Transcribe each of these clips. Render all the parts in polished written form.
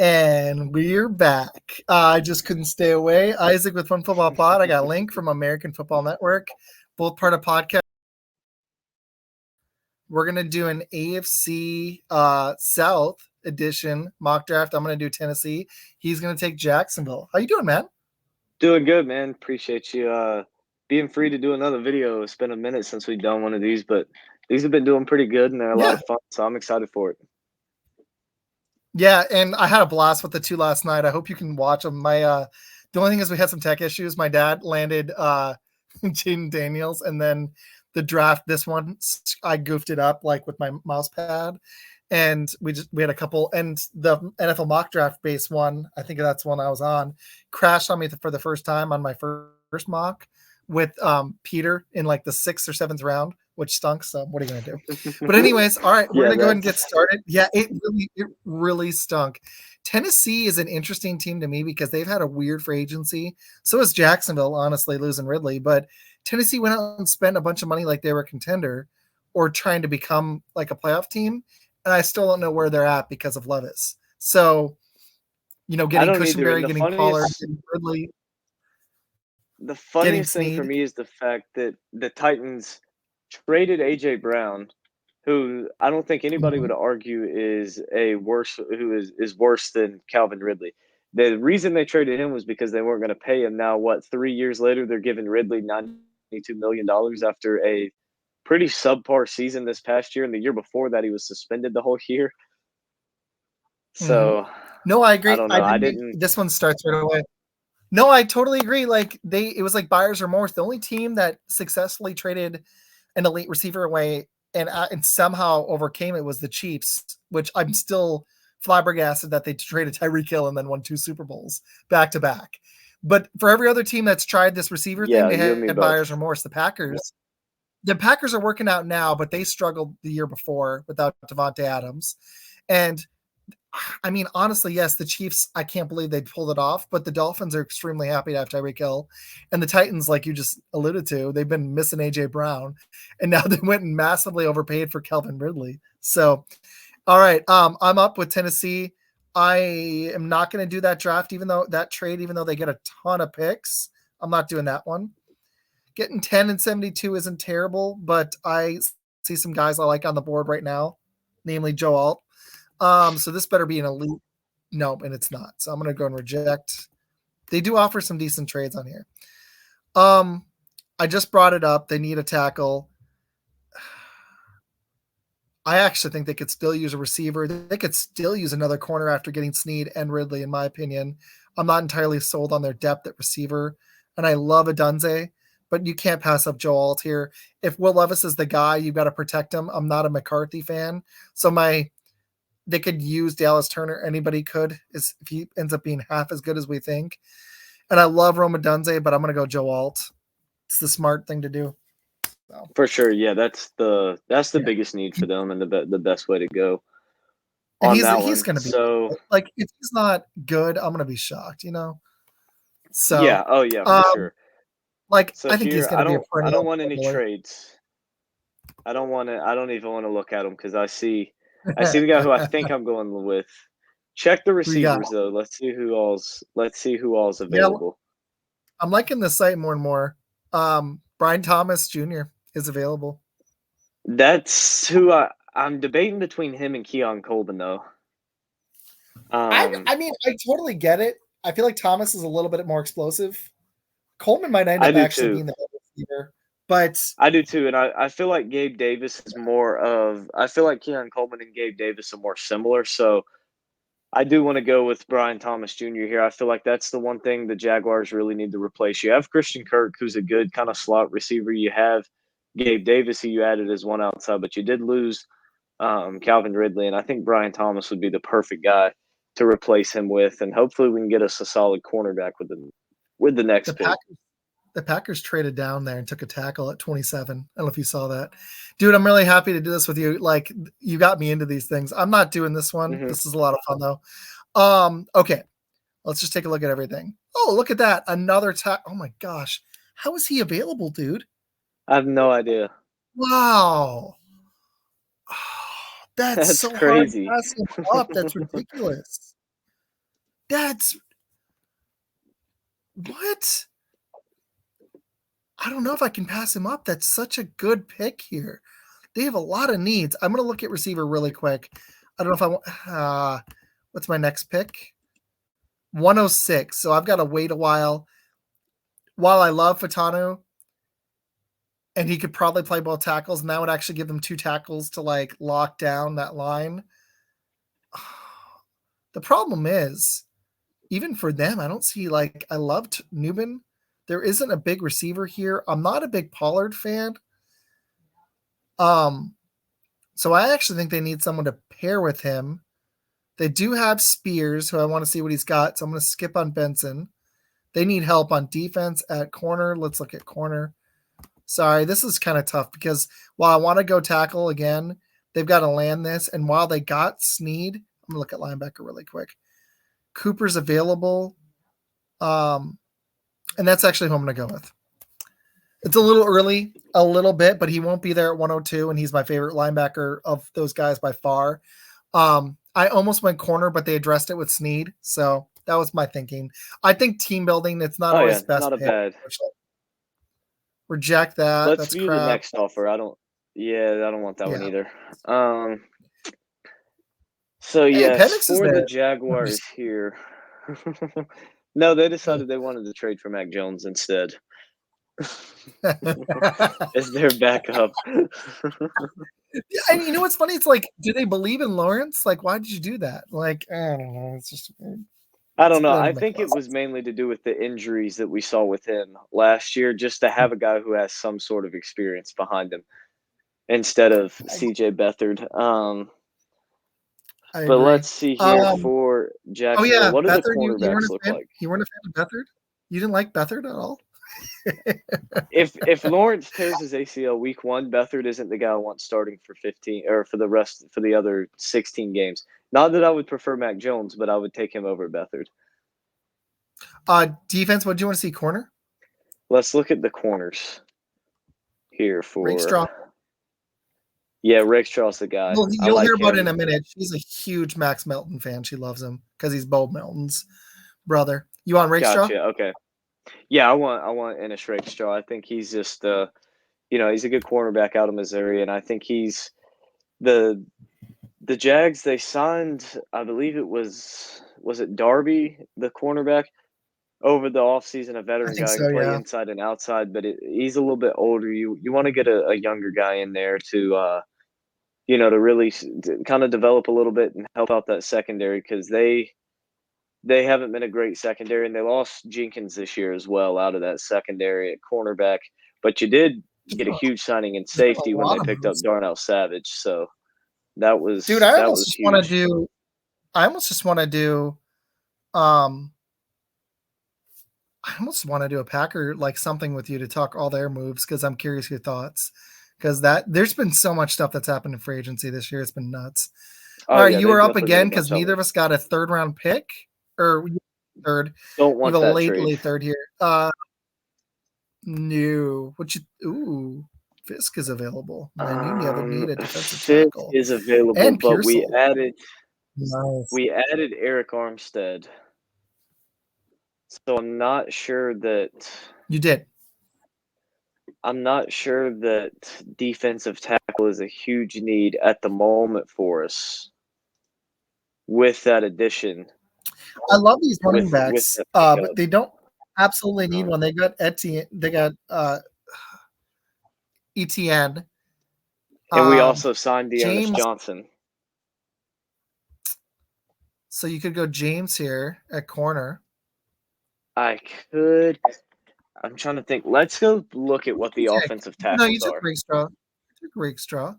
And we're back. I just couldn't stay away. Izac with Fun Football Pod. I got Link from American Football Network, both part of podcast. We're going to do an AFC South edition mock draft. I'm going to do Tennessee. He's going to take Jacksonville. How you doing, man? Doing good, man. Appreciate you being free to do another video. It's been a minute since we've done one of these, but these have been doing pretty good, and they're a lot of fun, so I'm excited for it. Yeah, and I had a blast with the two last night. I hope you can watch them. The only thing is we had some tech issues. My dad landed Jaden Daniels, and then the draft, this one, I goofed it up like with my mouse pad, and we had a couple, and the NFL mock draft base one, I think that's one I was on, crashed on me for the first time on my first mock with Peter in like the 6th or 7th round, which stunk. So what are you going to do? But anyways, all right, we're going to go ahead and get started. Yeah, it really stunk. Tennessee is an interesting team to me because they've had a weird free agency. So is Jacksonville, honestly, losing Ridley. But Tennessee went out and spent a bunch of money like they were a contender or trying to become like a playoff team. And I still don't know where they're at because of Levis. So, getting Cushenberry, getting Pollard, getting Ridley. The funniest thing for me is the fact that the Titans traded A.J. Brown, who I don't think anybody would argue is worse than Calvin Ridley. The reason they traded him was because they weren't going to pay him. Now, 3 years later, they're giving Ridley $92 million after a pretty subpar season this past year, and the year before that, he was suspended the whole year. So, no, I agree. I don't know. This one starts right away. No, I totally agree. Like it was like buyer's remorse. The only team that successfully traded an elite receiver away and somehow overcame it was the Chiefs, which I'm still flabbergasted that they traded Tyreek Hill and then won 2 Super Bowls back to back. But for every other team that's tried this receiver thing, they had buyer's remorse. The Packers are working out now, but they struggled the year before without Devontae Adams. And I mean, honestly, yes, the Chiefs, I can't believe they pulled it off, but the Dolphins are extremely happy to have Tyreek Hill. And the Titans, like you just alluded to, they've been missing A.J. Brown, and now they went and massively overpaid for Calvin Ridley. So, all right, I'm up with Tennessee. I am not going to do that draft, even though they get a ton of picks. I'm not doing that one. Getting 10 and 72 isn't terrible, but I see some guys I like on the board right now, namely Joe Alt. So this better be an elite. No, and it's not. So I'm going to go and reject. They do offer some decent trades on here. I just brought it up. They need a tackle. I actually think they could still use a receiver. They could still use another corner after getting Snead and Ridley, in my opinion. I'm not entirely sold on their depth at receiver. And I love Adunze, but you can't pass up Joe Alt here. If Will Levis is the guy, you've got to protect him. I'm not a McCarthy fan. So they could use Dallas Turner. Anybody could, if he ends up being half as good as we think. And I love Rome Odunze, but I'm going to go Joe Alt. It's the smart thing to do. So. For sure, yeah, that's the biggest need for them and the best way to go. And he's going to be like, if he's not good, I'm going to be shocked, So yeah, for sure. Like, so I think he's going to be a perennial. I don't want any trades. I don't even want to look at him because I see the guy who I think I'm going with. Check the receivers though. Let's see who all's available. Yeah, I'm liking the site more and more. Brian Thomas Jr. is available. That's who I'm debating between him and Keon Coleman though. I mean, I totally get it. I feel like Thomas is a little bit more explosive. Coleman might end up actually being the better receiver. But I do too, and I feel like Gabe Davis is more of – I feel like Keon Coleman and Gabe Davis are more similar, so I do want to go with Brian Thomas Jr. here. I feel like that's the one thing the Jaguars really need to replace. You have Christian Kirk, who's a good kind of slot receiver. You have Gabe Davis, who you added as one outside, but you did lose Calvin Ridley, and I think Brian Thomas would be the perfect guy to replace him with, and hopefully we can get us a solid cornerback with the next pick. The Packers traded down there and took a tackle at 27. I don't know if you saw that. Dude, I'm really happy to do this with you. Like, you got me into these things. I'm not doing this one. Mm-hmm. This is a lot of fun, though. Okay. Let's just take a look at everything. Oh, look at that. Another Oh, my gosh. How is he available, dude? I have no idea. Wow. Oh, that's so crazy. Hard to pass him up. That's ridiculous. That's what? I don't know if I can pass him up. That's such a good pick here. They have a lot of needs. I'm going to look at receiver really quick. I don't know if I want. What's my next pick? 106. So I've got to wait a while. While I love Fatanu, and he could probably play both tackles, and that would actually give them 2 tackles to like lock down that line. The problem is, even for them, I don't see like I loved Newman. There isn't a big receiver here. I'm not a big Pollard fan. So I actually think they need someone to pair with him. They do have Spears, who I want to see what he's got. So I'm going to skip on Benson. They need help on defense at corner. Let's look at corner. Sorry, this is kind of tough because while I want to go tackle again, they've got to land this. And while they got Snead, I'm going to look at linebacker really quick. Cooper's available. And that's actually who I'm going to go with. It's a little early, a little bit, but he won't be there at 102, and he's my favorite linebacker of those guys by far. I almost went corner, but they addressed it with Snead, so that was my thinking. I think team building, it's not always best. Not a bad. Reject that. Let's That's view crap. the next offer. I don't want that one either. So yes, for the Jaguars here. No, they decided they wanted to trade for Mac Jones instead. As their backup. Yeah, and you know what's funny? It's like, do they believe in Lawrence? Like, why did you do that? Like, I don't know. It's just weird. I don't know. I think it was mainly to do with the injuries that we saw with him last year, just to have a guy who has some sort of experience behind him instead of CJ Beathard. But let's see here for Jacksonville. Oh yeah, what do Beathard, the cornerbacks look like? You weren't a fan of Beathard? You didn't like Beathard at all? If Lawrence tears his ACL week 1, Beathard isn't the guy I want starting for 15 or for the other 16 games. Not that I would prefer Mac Jones, but I would take him over Beathard. Defense, what do you want to see? Corner? Let's look at the corners here for Rakestraw. Yeah, Rakestraw's the guy. Well, you'll hear about it in a minute. She's a huge Max Melton fan. She loves him because he's Bo Melton's brother. You want Rakestraw? Gotcha. Okay. Yeah, I want Ennis Rakestraw. I think he's just he's a good cornerback out of Missouri, and I think he's the Jags. They signed, I believe it was it Darby, the cornerback, over the offseason, a veteran guy who can play inside and outside, but he's a little bit older. You want to get a younger guy in there to to really kind of develop a little bit and help out that secondary, because they haven't been a great secondary, and they lost Jenkins this year as well out of that secondary at cornerback. But you did get a huge signing in safety when they picked up Darnell Savage. So that was huge. I almost just want to do I almost want to do a Packer, like something with you to talk all their moves, because I'm curious your thoughts. Because there's been so much stuff that's happened in free agency this year. It's been nuts. All right, you were up again because neither of us got a 3rd round pick, or third. Don't want that late third here. No, Fisk is available. Man, you never need a defensive tackle. Fisk is available, and but we added Eric Armstead. So I'm not sure that you did. I'm not sure that defensive tackle is a huge need at the moment for us with that addition. I love these running backs, but they don't absolutely need one. They got Etienne. They got Etienne. And we also signed Dearness Johnson. So you could go James here at corner. I could. I'm trying to think. Let's go look at what the offensive tackles are. No, you took Rakestraw.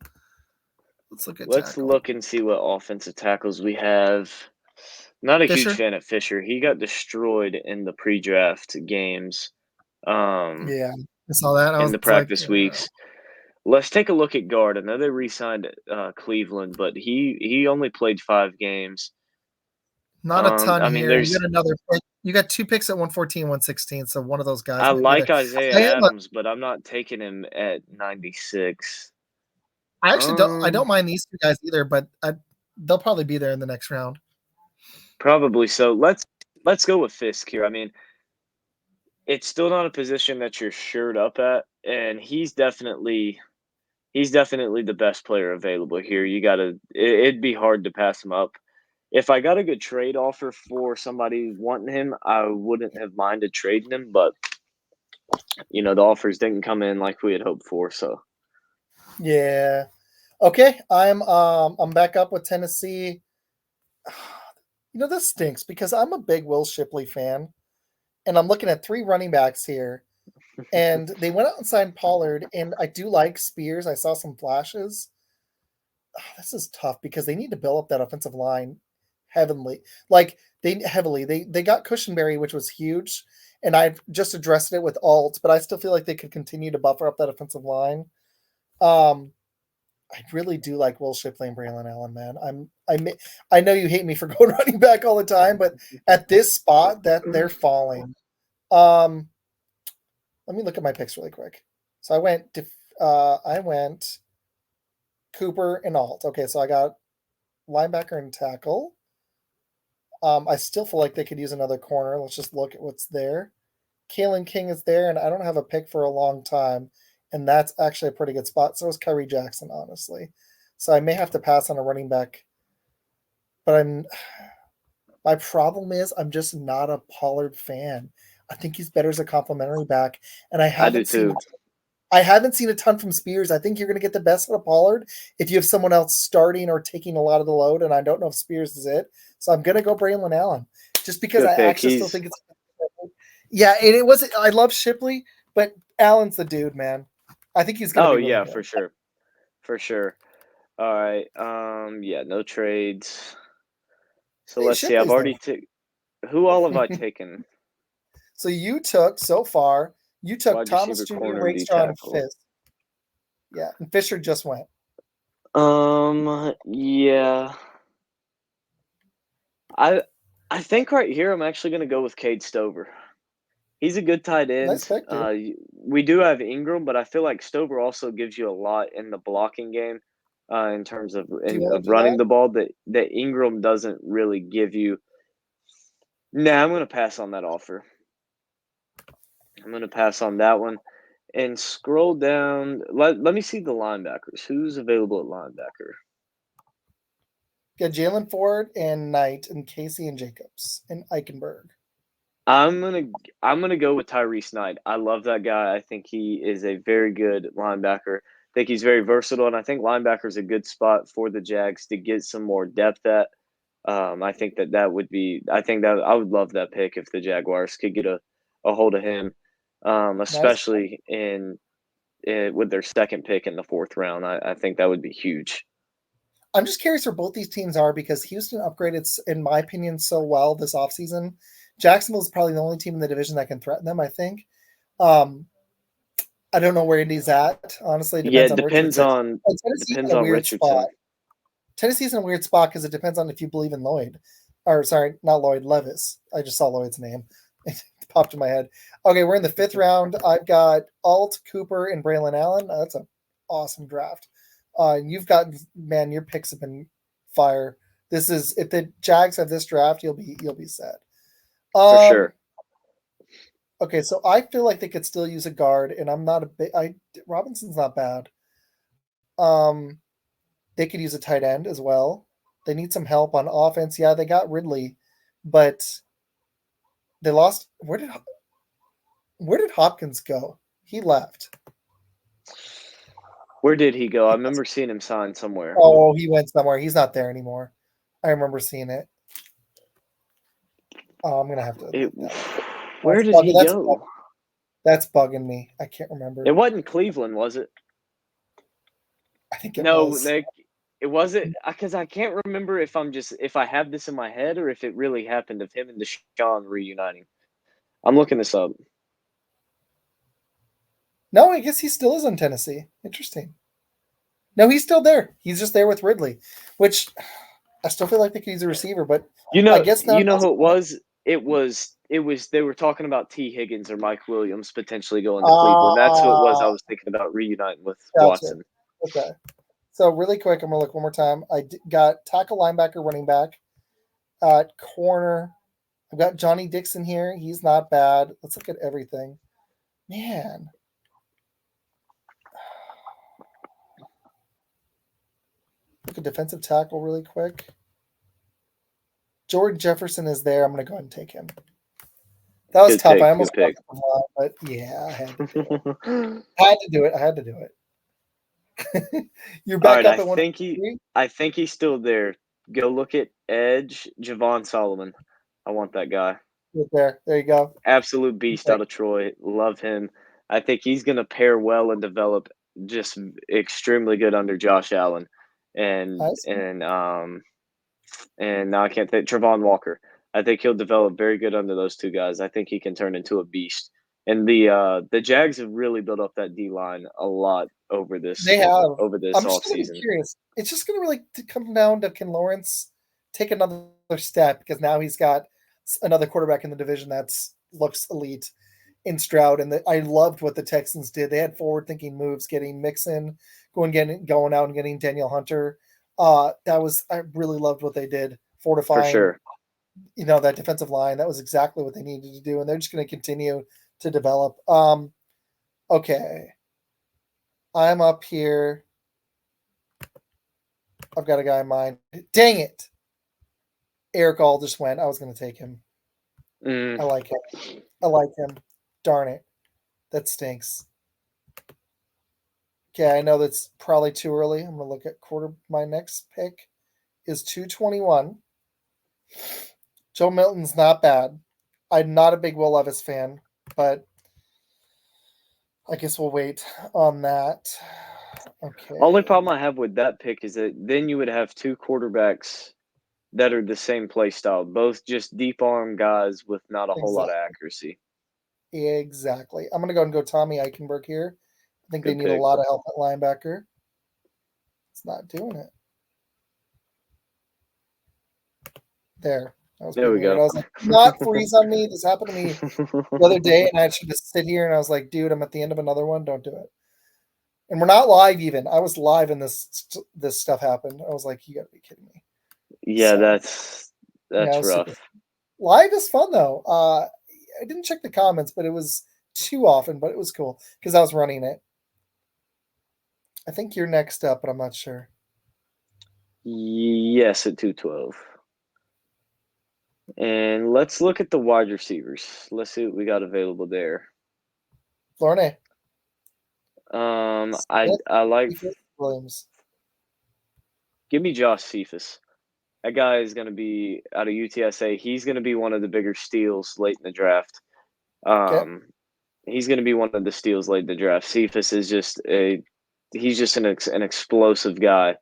Let's look at look and see what offensive tackles we have. Not a huge fan of Fisher. He got destroyed in the pre-draft games. Yeah, I saw that. In the practice weeks. Let's take a look at guard. I know they re-signed Cleveland, but he only played 5 games. Not a ton here. You got another pick. You got 2 picks at 114, 116. So one of those guys. I like Isaiah Adams, but I'm not taking him at 96. I actually don't mind these 2 guys either, but they'll probably be there in the next round. Probably so. Let's let's go with Fisk here. I mean, it's still not a position that you're shored up at, and he's definitely the best player available here. It'd be hard to pass him up. If I got a good trade offer for somebody wanting him, I wouldn't have minded trading him, but the offers didn't come in like we had hoped for, so. Yeah. Okay, I'm back up with Tennessee. This stinks because I'm a big Will Shipley fan, and I'm looking at 3 running backs here, and they went out and signed Pollard, and I do like Spears. I saw some flashes. This is tough because they need to build up that offensive line heavily. They got Cushenberry, which was huge, and I've just addressed it with Alt, but I still feel like they could continue to buffer up that offensive line. I really do like Will Shipley and Braylon Allen, man. I know you hate me for going running back all the time, but at this spot, that they're falling. Let me look at my picks really quick. So I went Cooper and Alt. Okay, so I got linebacker and tackle. I still feel like they could use another corner. Let's just look at what's there. Kalen King is there, and I don't have a pick for a long time. And that's actually a pretty good spot. So is Kyrie Jackson, honestly. So I may have to pass on a running back. But my problem is I'm just not a Pollard fan. I think he's better as a complimentary back. And I haven't seen a ton from Spears. I think you're going to get the best out of Pollard if you have someone else starting or taking a lot of the load. And I don't know if Spears is it. So I'm going to go Braylon Allen. Just because I actually still think it's – yeah, and it wasn't – I love Shipley, but Allen's the dude, man. I think he's going to be really good. For sure. For sure. All right. Yeah, no trades. So let's see. I've already taken – who all have I taken? So you took, so far, Thomas Jr., Rayshawn, and Fisk. Yeah, and Fisher just went. Yeah. I think right here I'm actually going to go with Cade Stover. He's a good tight end. Nice pick, dude. We do have Ingram, but I feel like Stover also gives you a lot in the blocking game in terms of running the ball that Ingram doesn't really give you. Nah, I'm going to pass on that offer. I'm going to pass on that one. And scroll down. Let me see the linebackers. Who's available at linebacker? Got Jalen Ford and Knight and Casey and Jacobs and Eichenberg. I'm gonna go with Tyrese Knight. I love that guy. I think he is a very good linebacker. I think he's very versatile, and I think linebacker is a good spot for the Jags to get some more depth at. I think that would be. I think that I would love that pick if the Jaguars could get a hold of him, especially with their second pick in the 4th round. I think that would be huge. I'm just curious where both these teams are because Houston upgraded, in my opinion, so well this offseason. Jacksonville is probably the only team in the division that can threaten them, I think. I don't know where Indy's at, honestly. It depends on Richardson. Spot. Tennessee's in a weird spot because it depends on if you believe in Lloyd. Or, sorry, not Lloyd, Levis. I just saw Lloyd's name. It popped in my head. Okay, we're in the 5th round. I've got Alt, Cooper, and Braylon Allen. That's an awesome draft. You've got, man, your picks have been fire. This is, if the Jags have this draft, you'll be set. For sure. Okay, so I feel like they could still use a guard, and I'm not a big. Robinson's not bad. They could use a tight end as well. They need some help on offense. Yeah, they got Ridley, but they lost. Where did Hopkins go? He left. Where did he go? I remember seeing him sign somewhere. Oh, he went somewhere. He's not there anymore. I remember seeing it. Oh, I'm gonna have to. Where did he go? That's bugging me. I can't remember. It wasn't Cleveland, was it? I think it was. No, it wasn't, because I can't remember if I have this in my head or if it really happened of him and Deshaun reuniting. I'm looking this up. No, I guess he still is in Tennessee. Interesting. No, he's still there. He's just there with Ridley, which I still feel like they could use a receiver, but I guess now. You know who it was? It was they were talking about T. Higgins or Mike Williams potentially going to Cleveland. That's who it was. I was thinking about reuniting with Watson. Okay. So really quick, I'm going to look one more time. I got tackle, linebacker, running back. Corner, I've got Johnny Dixon here. He's not bad. Let's look at everything. Man. Look at defensive tackle really quick. Jordan Jefferson is there. I'm going to go ahead and take him. That was Good tough. pick, I almost good pick. got the line, but yeah, I had to do it. I had to do it. You're All back right, up at 153? I think he's still there. Go look at edge, Javon Solomon. I want that guy. Right there. There you go. Absolute beast Okay. out of Troy. Love him. I think he's going to pair well and develop just extremely good under Josh Allen Nice. and now I can't think Travon Walker. I think he'll develop very good under those two guys. I think he can turn into a beast. And the Jags have really built up that D line a lot over this They have. I'm just going to be offseason. curious. It's just going to really come down to, can Lawrence take another step, because now he's got another quarterback in the division that's looks elite in Stroud. And I loved what the Texans did. They had forward-thinking moves, getting Mixon, going out and getting Daniel Hunter. I really loved what they did, For fortifying, sure. that defensive line. That was exactly what they needed to do, and they're just going to continue to develop. Okay. I'm up here. I've got a guy in mind. Dang it. Eric All just went. I was going to take him. I like him. Darn it. That stinks. Okay, I know that's probably too early. I'm going to look at my next pick is 221. Joe Milton's not bad. I'm not a big Will Levis fan, but I guess we'll wait on that. Okay. Only problem I have with that pick is that then you would have two quarterbacks that are the same play style, both just deep arm guys with not a whole lot of accuracy. Exactly. I'm going to go and go Tommy Eichenberg here. I think they need a lot of help at linebacker. It's not doing it. There. There we go. I was like, not freeze on me. This happened to me the other day, and I should just sit here, and I was like, dude, I'm at the end of another one. Don't do it. And we're not live even. I was live and this stuff happened. I was like, you got to be kidding me. Yeah, so, that's rough. Live is fun, though. I didn't check the comments, but it was too often, but it was cool because I was running it. I think you're next up, but I'm not sure. Yes, at 212. And let's look at the wide receivers. Let's see what we got available there. Flornay. I like Williams. Give me Josh Cephas. That guy is going to be out of UTSA. He's going to be one of the bigger steals late in the draft. He's going to be one of the steals late in the draft. Cephas is just he's just an explosive guy.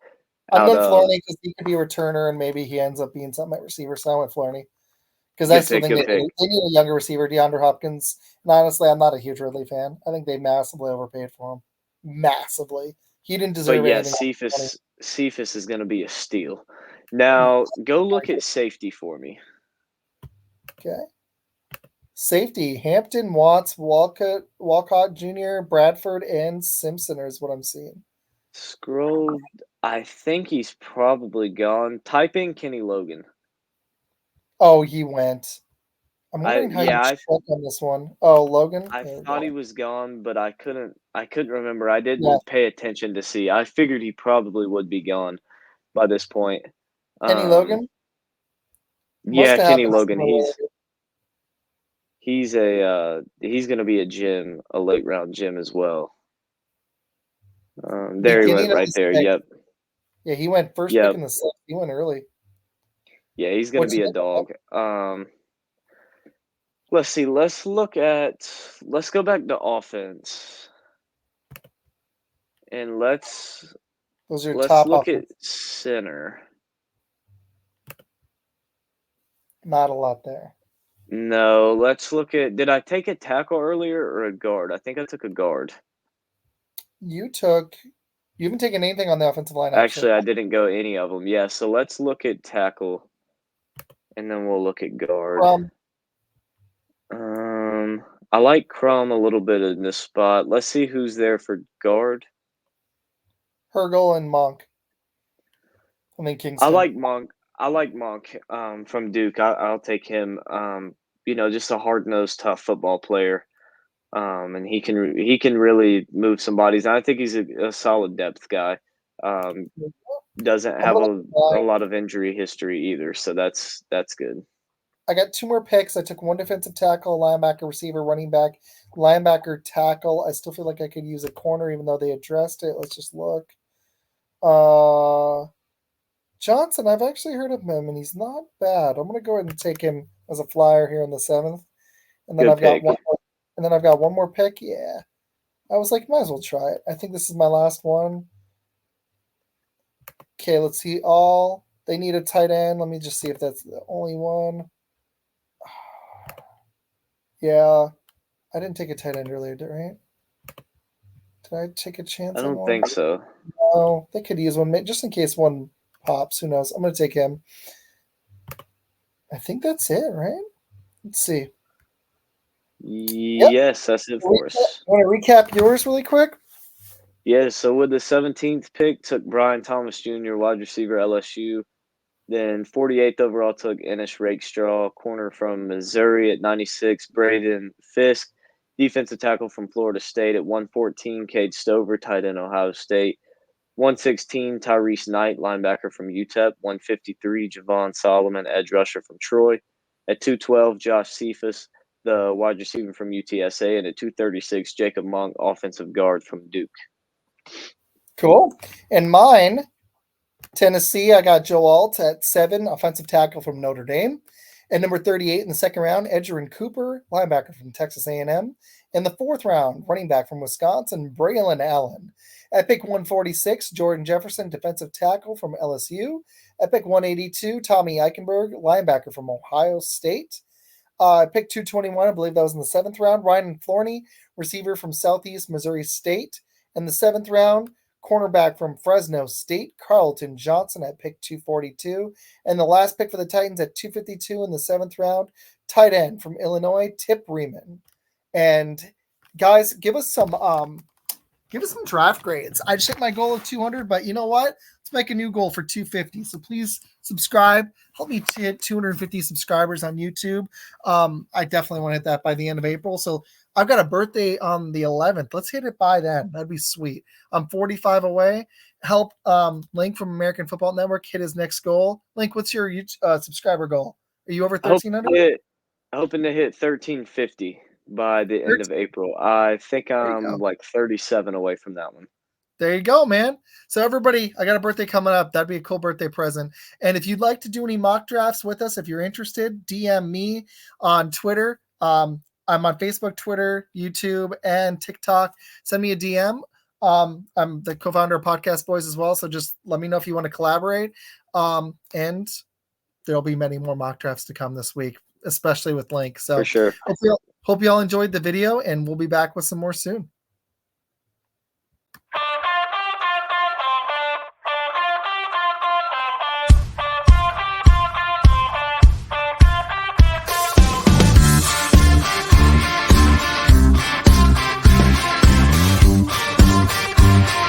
I'm going Flornay because he could be a returner and maybe he ends up being something at receiver. So I went Flornay because I still think they need a younger receiver, DeAndre Hopkins. And honestly, I'm not a huge Ridley fan. I think they massively overpaid for him. Massively. He didn't deserve anything. Cephas is going to be a steal. Now, go look at safety for me. Okay. Safety, Hampton, Watts, Walcott Jr., Bradford, and Simpson is what I'm seeing. Scroll. I think he's probably gone. Type in Kenny Logan. Oh, he went. I'm wondering how you check on this one. Oh, Logan? I thought he was gone, but I couldn't remember. I didn't pay attention to see. I figured he probably would be gone by this point. Kenny Logan? Yeah, Kenny Logan. He's going to be a late round gem as well. There he went right there. Yep. Yeah, he went first pick in the sixth. He went early. Yeah, he's going to be a dog. Let's see. Let's go back to offense. And let's look at center. Not a lot there. No, let's look at. Did I take a tackle earlier or a guard? I think I took a guard. You haven't taken anything on the offensive line. Actually, I didn't go any of them. Yeah, so let's look at tackle, and then we'll look at guard. I like Crum a little bit in this spot. Let's see who's there for guard. Hergel and Monk. I mean Kingston. I like Monk. I like Monk from Duke. I'll take him. Just a hard nosed, tough football player. And he can really move some bodies. And I think he's a solid depth guy. Doesn't I'm have gonna a lie. lot of injury history either, so that's good. I got 2 more picks. I took 1 defensive tackle, linebacker, receiver, running back, linebacker, tackle. I still feel like I could use a corner, even though they addressed it. Let's just look. Johnson, I've actually heard of him, and he's not bad. I'm gonna go ahead and take him as a flyer here in the 7th, and then Good I've got pick. one more, and then I've got 1 more pick. Yeah, I was like, might as well try it. I think this is my last one. Okay, let's see. All they need a tight end. Let me just see if that's the only one. Yeah, I didn't take a tight end earlier, right? Did I take a I chance on don't one? think so. No, they could use one just in case one pops. Who knows? I'm gonna take him. I think that's it, right? Let's see. Yep. Yes, that's it for us. Want to recap yours really quick? Yeah, so with the 17th pick, took Brian Thomas Jr., wide receiver, LSU. Then 48th overall took Ennis Rakestraw, corner from Missouri at 96, Braden Fisk, defensive tackle from Florida State at 114, Cade Stover, tight end, Ohio State. 116, Tyrese Knight, linebacker from UTEP. 153, Javon Solomon, edge rusher from Troy. At 212, Josh Cephas, the wide receiver from UTSA. And at 236, Jacob Monk, offensive guard from Duke. Cool. And mine, Tennessee, I got Joe Alt at 7, offensive tackle from Notre Dame. At number 38 in the 2nd round, Edgerrin Cooper, linebacker from Texas A&M. In the 4th round, running back from Wisconsin, Braylon Allen. At pick 146, Jordan Jefferson, defensive tackle from LSU. At pick 182, Tommy Eichenberg, linebacker from Ohio State. Pick 221, I believe that was in the 7th round, Ryan Florney, receiver from Southeast Missouri State. In the 7th round, cornerback from Fresno State, Carlton Johnson at pick 242. And the last pick for the Titans at 252 in the 7th round, tight end from Illinois, Tip Reman. And guys, give us some draft grades. I just hit my goal of 200, but you know what? Let's make a new goal for 250. So please subscribe. Help me to hit 250 subscribers on YouTube. I definitely want to hit that by the end of April. So I've got a birthday on the 11th. Let's hit it by then. That'd be sweet. I'm 45 away. Help Link from American Football Network hit his next goal. Link, what's your subscriber goal? Are you over 1,300? Hoping to hit 1350 by the end of April. I think I'm like 37 away from that one. There you go, man. So everybody, I got a birthday coming up. That'd be a cool birthday present. And if you'd like to do any mock drafts with us, if you're interested, DM me on Twitter. I'm on Facebook, Twitter, YouTube, and TikTok. Send me a DM. I'm the co-founder of Podcast Boys as well. So just let me know if you want to collaborate. And there'll be many more mock drafts to come this week, especially with Link. So for sure. Hope you all enjoyed the video, and we'll be back with some more soon.